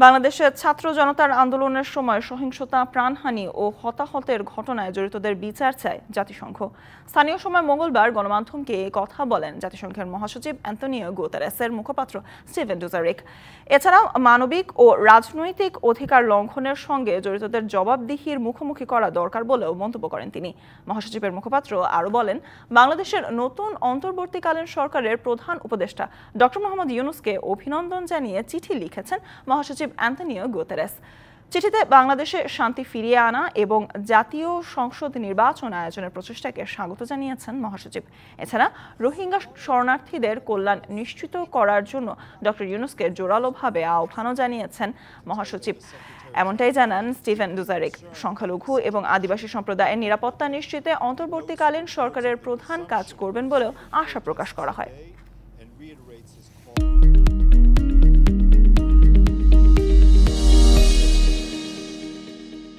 বাংলাদেশের ছাত্র জনতার আন্দোলনের সময় সহিংসতা, প্রাণহানি ও হতাহতের ঘটনায় জড়িতদের বিচার চায় জাতিসংঘ। স্থানীয় সময় মঙ্গলবার গণমাধ্যমকে এ কথা বলেন জাতিসংঘের মহাসচিব অ্যান্তোনিও গুতেরেসের মুখপাত্র স্টিফেন ডুজারিক। এছাড়াও মানবিক ও রাজনৈতিক অধিকার লঙ্ঘনের সঙ্গে জড়িতদের জবাবদিহির মুখোমুখি করা দরকার বলেও মন্তব্য করেন তিনি। মহাসচিবের মুখপাত্র আরও বলেন, বাংলাদেশের নতুন অন্তর্বর্তীকালীন সরকারের প্রধান উপদেষ্টা ডক্টর মোহাম্মদ ইউনূসকে অভিনন্দন জানিয়ে চিঠি লিখেছেন মহাসচিব অ্যান্তোনিও গুতেরেস। চিঠিতে বাংলাদেশে শান্তি ফিরিয়ে আনা এবং জাতীয় সংসদ নির্বাচন আয়োজনের প্রচেষ্টাকে স্বাগত জানিয়েছেন মহাসচিব। এছাড়া রোহিঙ্গা শরণার্থীদের কল্যাণ নিশ্চিত করার জন্য ডক্টর ইউনূসকে জোরালোভাবে আহ্বানও জানিয়েছেন মহাসচিব। এমনটাই জানান স্টিফেন ডুজারিক। সংখ্যালঘু এবং আদিবাসী সম্প্রদায়ের নিরাপত্তা নিশ্চিতে অন্তর্বর্তীকালীন সরকারের প্রধান কাজ করবেন বলেও আশা প্রকাশ করা হয়।